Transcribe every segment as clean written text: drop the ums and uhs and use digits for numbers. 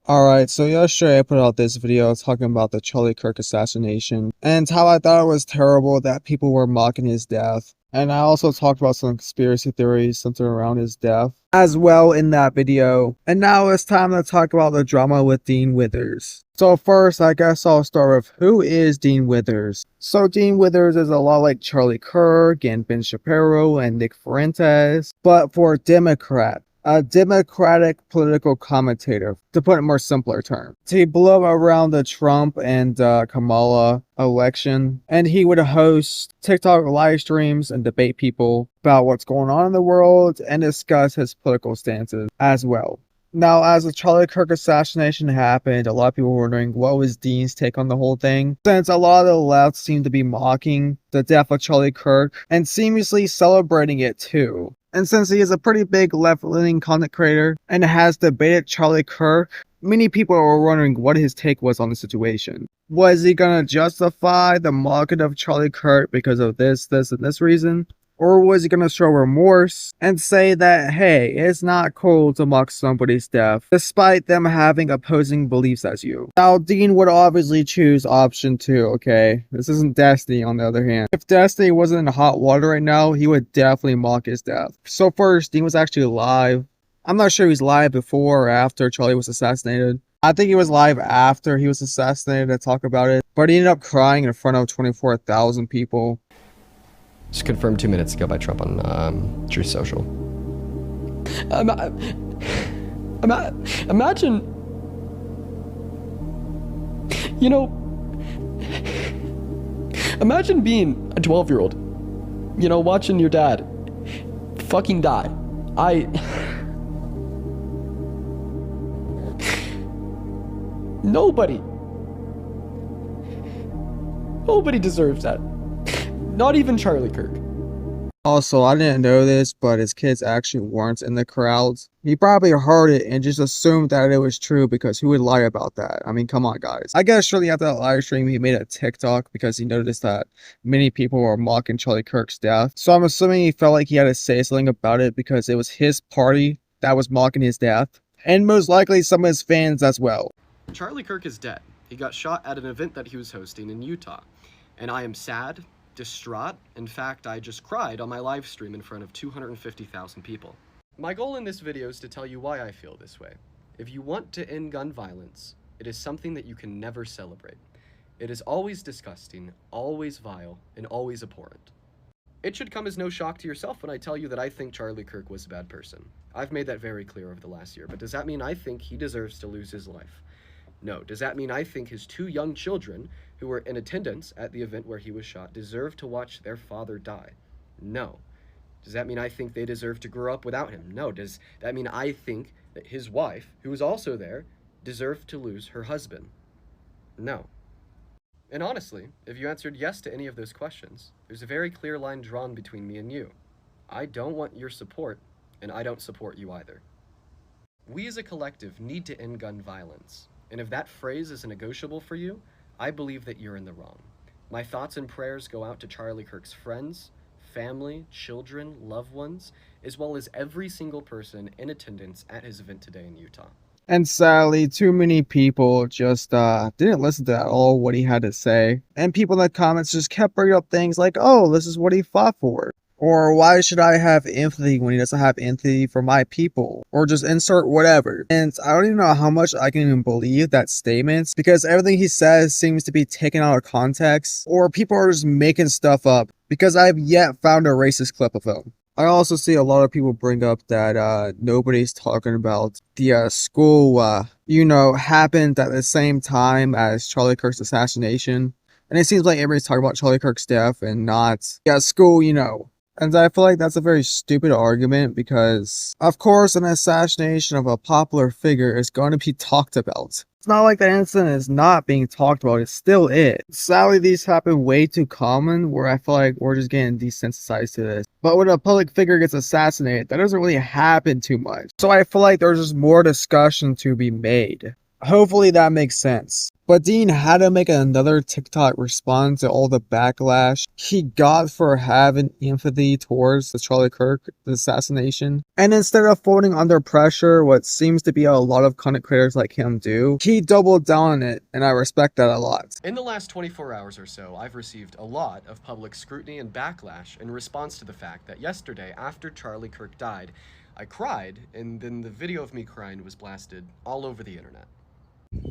Alright, so yesterday I put out this video talking about the Charlie Kirk assassination and how I thought it was terrible that people were mocking his death. And I also talked about some conspiracy theories centered around his death as well in that video. And now it's time to talk about the drama with Dean Withers. So first, I guess I'll start with who is Dean Withers. So Dean Withers is a lot like Charlie Kirk and Ben Shapiro and Nick Fuentes, but for a Democrat. A Democratic political commentator, to put it in more simpler terms. He blew up around the Trump and Kamala election, and he would host TikTok live streams and debate people about what's going on in the world and discuss his political stances as well. Now, as the Charlie Kirk assassination happened, a lot of people were wondering what was Dean's take on the whole thing, since a lot of the left seemed to be mocking the death of Charlie Kirk and seemingly celebrating it too. And since he is a pretty big left-leaning content creator and has debated Charlie Kirk, many people were wondering what his take was on the situation. Was he gonna justify the mocking of Charlie Kirk because of this, and this reason? Or was he gonna show remorse and say that, hey, it's not cool to mock somebody's death, despite them having opposing beliefs as you? Now, Dean would obviously choose option 2, okay? This isn't Destiny, on the other hand. If Destiny wasn't in hot water right now, he would definitely mock his death. So first, Dean was actually live. I'm not sure he was live before or after Charlie was assassinated. I think he was live after he was assassinated to talk about it, but he ended up crying in front of 24,000 people. Just confirmed 2 minutes ago by Trump on Truth Social. Imagine, you know, imagine being a 12-year-old, you know, watching your dad fucking die. Nobody deserves that. Not even Charlie Kirk. Also, I didn't know this, but his kids actually weren't in the crowds. He probably heard it and just assumed that it was true because who would lie about that? I mean, come on, guys. I guess shortly after that live stream, he made a TikTok because he noticed that many people were mocking Charlie Kirk's death. So I'm assuming he felt like he had to say something about it because it was his party that was mocking his death. And most likely some of his fans as well. Charlie Kirk is dead. He got shot at an event that he was hosting in Utah. And I am sad, distraught. In fact, I just cried on my live stream in front of 250,000 people. My goal in this video is to tell you why I feel this way. If you want to end gun violence, it is something that you can never celebrate. It is always disgusting, always vile, and always abhorrent. It should come as no shock to yourself when I tell you that I think Charlie Kirk was a bad person. I've made that very clear over the last year, but does that mean I think he deserves to lose his life? No. Does that mean I think his 2 young children who were in attendance at the event where he was shot deserve to watch their father die? No. Does that mean I think they deserve to grow up without him? No. Does that mean I think that his wife, who was also there, deserved to lose her husband? No. And honestly, if you answered yes to any of those questions, there's a very clear line drawn between me and you. I don't want your support, and I don't support you either. We as a collective need to end gun violence. And if that phrase is a negotiable for you, I believe that you're in the wrong. My thoughts and prayers go out to Charlie Kirk's friends, family, children, loved ones, as well as every single person in attendance at his event today in Utah. And sadly, too many people just didn't listen to at all what he had to say. And people in the comments just kept bringing up things like, oh, this is what he fought for. Or why should I have empathy when he doesn't have empathy for my people? Or just insert whatever. And I don't even know how much I can even believe that statement because everything he says seems to be taken out of context. Or people are just making stuff up because I've yet found a racist clip of him. I also see a lot of people bring up that nobody's talking about the school, happened at the same time as Charlie Kirk's assassination. And it seems like everybody's talking about Charlie Kirk's death and not, school, And I feel like that's a very stupid argument because, of course, an assassination of a popular figure is going to be talked about. It's not like that incident is not being talked about, it still is. Sadly, these happen way too common where I feel like we're just getting desensitized to this. But when a public figure gets assassinated, that doesn't really happen too much. So I feel like there's just more discussion to be made. Hopefully that makes sense. But Dean had to make another TikTok respond to all the backlash he got for having empathy towards the Charlie Kirk assassination. And instead of folding under pressure, what seems to be a lot of content creators like him do, he doubled down on it, and I respect that a lot. In the last 24 hours or so, I've received a lot of public scrutiny and backlash in response to the fact that yesterday, after Charlie Kirk died, I cried, and then the video of me crying was blasted all over the internet.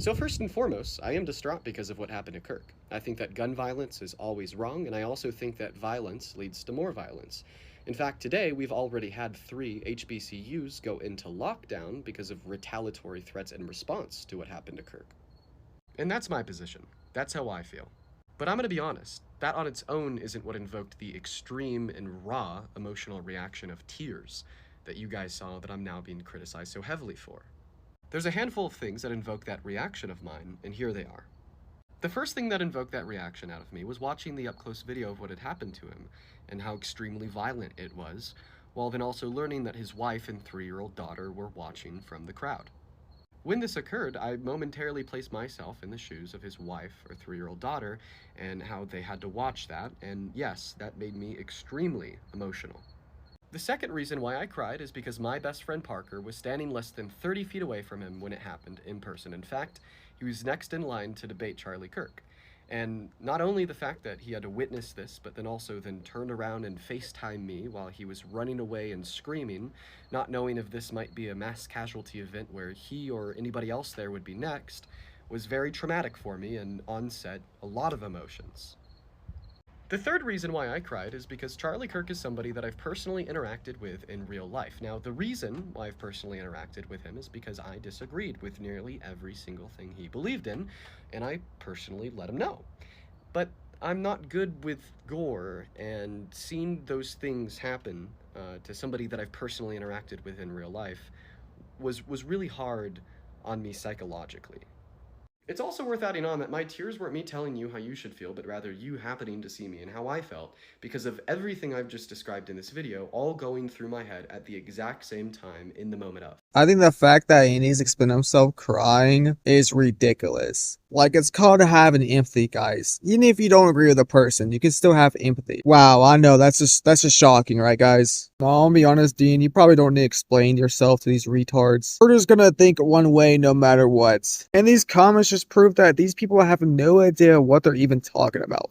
So first and foremost, I am distraught because of what happened to Kirk. I think that gun violence is always wrong, and I also think that violence leads to more violence. In fact, today we've already had 3 HBCUs go into lockdown because of retaliatory threats in response to what happened to Kirk. And that's my position. That's how I feel. But I'm gonna be honest, that on its own isn't what invoked the extreme and raw emotional reaction of tears that you guys saw that I'm now being criticized so heavily for. There's a handful of things that invoke that reaction of mine, and here they are. The first thing that invoked that reaction out of me was watching the up-close video of what had happened to him, and how extremely violent it was, while then also learning that his wife and 3-year-old daughter were watching from the crowd. When this occurred, I momentarily placed myself in the shoes of his wife or 3-year-old daughter, and how they had to watch that, and yes, that made me extremely emotional. The second reason why I cried is because my best friend Parker was standing less than 30 feet away from him when it happened in person. In fact, he was next in line to debate Charlie Kirk. And not only the fact that he had to witness this, but then also then turned around and FaceTime me while he was running away and screaming, not knowing if this might be a mass casualty event where he or anybody else there would be next, was very traumatic for me and on set a lot of emotions. The third reason why I cried is because Charlie Kirk is somebody that I've personally interacted with in real life. Now, the reason why I've personally interacted with him is because I disagreed with nearly every single thing he believed in, and I personally let him know. But I'm not good with gore, and seeing those things happen to somebody that I've personally interacted with in real life was really hard on me psychologically. It's also worth adding on that my tears weren't me telling you how you should feel, but rather you happening to see me and how I felt, because of everything I've just described in this video, all going through my head at the exact same time in the moment of. I think the fact that he needs to explain himself crying is ridiculous. Like, it's called having empathy, guys. Even if you don't agree with a person, you can still have empathy. Wow, I know, that's just shocking, right, guys? I'll be honest, Dean, you probably don't need to explain yourself to these retards. We're just gonna think one way no matter what. And these comments just prove that these people have no idea what they're even talking about.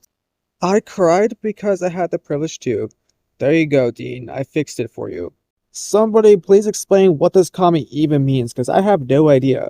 I cried because I had the privilege to. There you go, Dean. I fixed it for you. Somebody please explain what this comment even means, because I have no idea.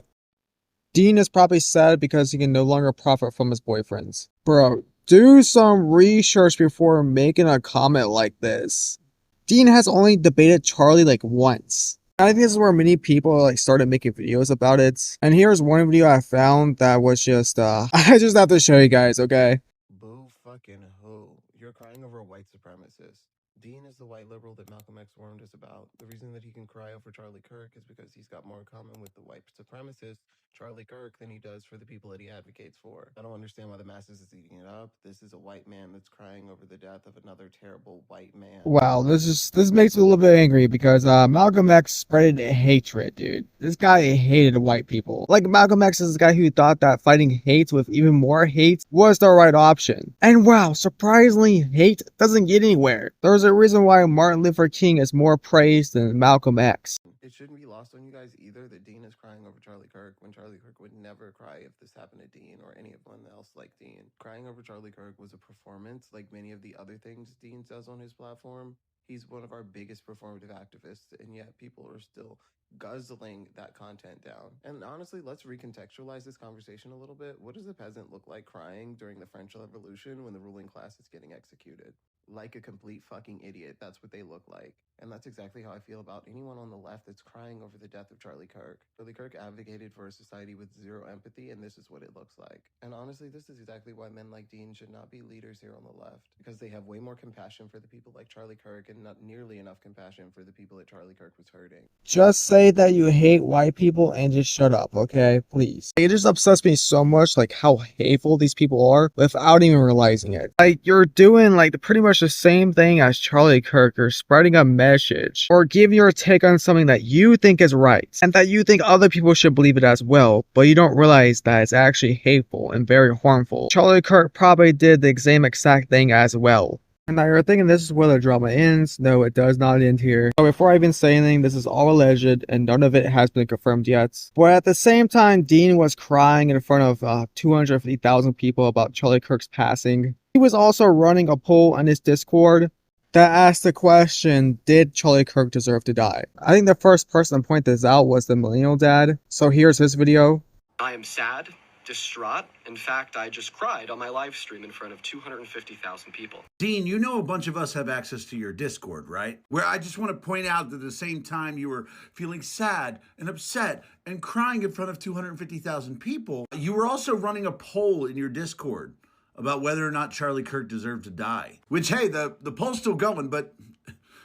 Dean is probably sad because he can no longer profit from his boyfriends. Bro, do some research before making a comment like this. Dean has only debated Charlie like once. I think this is where many people like started making videos about it. And here's one video I found that was just I just have to show you guys, okay? Boo fucking who? You're crying over a white supremacist. Dean is the white liberal that Malcolm X warned us about. The reason that he can cry over Charlie Kirk is because he's got more in common with the white supremacist Charlie Kirk than he does for the people that he advocates for. I don't understand why the masses is eating it up. This is a white man that's crying over the death of another terrible white man. Wow, this makes me a little bit angry because Malcolm X spread hatred, dude. This guy hated white people. Like, Malcolm X is the guy who thought that fighting hate with even more hate was the right option. And wow, surprisingly, hate doesn't get anywhere. There's a reason why Martin Luther King is more praised than Malcolm X. It shouldn't be lost on you guys either that Dean is crying over Charlie Kirk when Charlie Kirk would never cry if this happened to Dean or anyone else like Dean. Crying over Charlie Kirk was a performance like many of the other things Dean says on his platform. He's one of our biggest performative activists, and yet people are still guzzling that content down. And honestly, let's recontextualize this conversation a little bit. What does a peasant look like crying during the French Revolution when the ruling class is getting executed? Like a complete fucking idiot. That's what they look like. And that's exactly how I feel about anyone on the left that's crying over the death of Charlie Kirk. Charlie Kirk advocated for a society with zero empathy, and this is what it looks like. And honestly, this is exactly why men like Dean should not be leaders here on the left, because they have way more compassion for the people like Charlie Kirk and not nearly enough compassion for the people that Charlie Kirk was hurting. Just say that you hate white people and just shut up, okay? Please. It just upsets me so much, like, how hateful these people are without even realizing it. Like, you're doing, like, pretty much much the same thing as Charlie Kirk or spreading a message or giving your take on something that you think is right and that you think other people should believe it as well, but you don't realize that it's actually hateful and very harmful. Charlie Kirk probably did the same exact thing as well. And now you're thinking this is where the drama ends. No, it does not end here. So before I even say anything, this is all alleged and none of it has been confirmed yet. But at the same time, Dean was crying in front of 250,000 people about Charlie Kirk's passing. He was also running a poll on his Discord that asked the question, did Charlie Kirk deserve to die? I think the first person to point this out was the Millennial Dad. So here's his video. I am sad, distraught. In fact, I just cried on my live stream in front of 250,000 people. Dean, you know a bunch of us have access to your Discord, right? Where I just want to point out that at the same time you were feeling sad and upset and crying in front of 250,000 people, you were also running a poll in your Discord about whether or not Charlie Kirk deserved to die. Which, hey, the poll's still going, but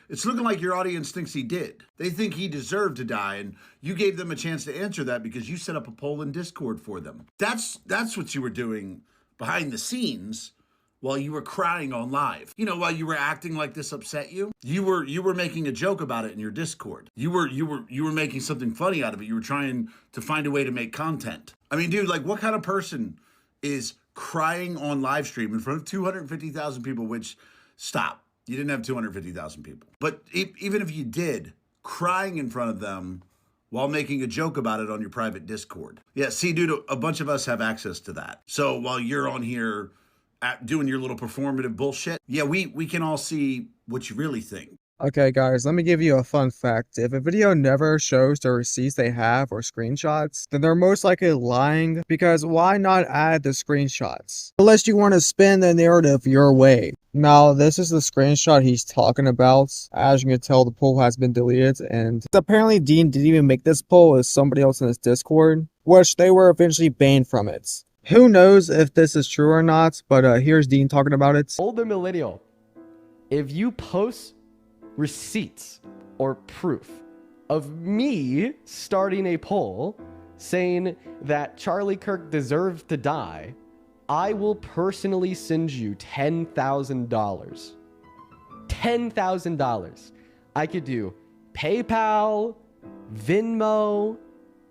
it's looking like your audience thinks he did. They think he deserved to die, and you gave them a chance to answer that because you set up a poll in Discord for them. That's what you were doing behind the scenes while you were crying on live. You know, while you were acting like this upset you. You were making a joke about it in your Discord. You were making something funny out of it. You were trying to find a way to make content. I mean, dude, like, what kind of person is crying on live stream in front of 250,000 people, which, stop. You didn't have 250,000 people. But even if you did, crying in front of them while making a joke about it on your private Discord. Yeah, see, dude, a bunch of us have access to that. So while you're on here doing your little performative bullshit, yeah, we can all see what you really think. Okay guys, let me give you a fun fact. If a video never shows the receipts they have or screenshots, then they're most likely lying, because why not add the screenshots? Unless you want to spin the narrative your way. Now, this is the screenshot he's talking about. As you can tell, the poll has been deleted, and apparently Dean didn't even make this poll as somebody else in his Discord, which they were eventually banned from it. Who knows if this is true or not, but here's Dean talking about it. Older millennial, if you post receipts or proof of me starting a poll saying that Charlie Kirk deserved to die, I will personally send you $10,000. $10,000. I could do PayPal, Venmo,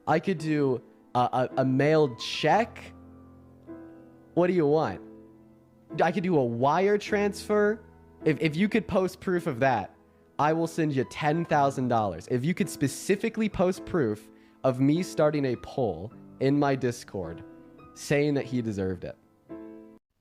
I could do a mailed check. What do you want? I could do a wire transfer. If you could post proof of that, I will send you $10,000. If you could specifically post proof of me starting a poll in my Discord saying that he deserved it.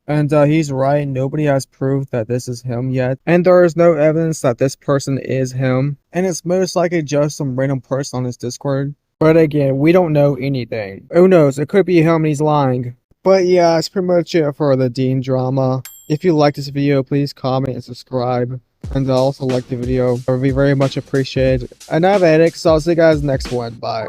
And he's right, nobody has proved that this is him yet. And there is no evidence that this person is him. And it's most likely just some random person on his Discord. But again, we don't know anything. Who knows, it could be him and he's lying. But yeah, that's pretty much it for the Dean drama. If you like this video, please comment and subscribe. And also like the video. It would be very much appreciated. And I have a headache, so I'll see you guys next one. Bye.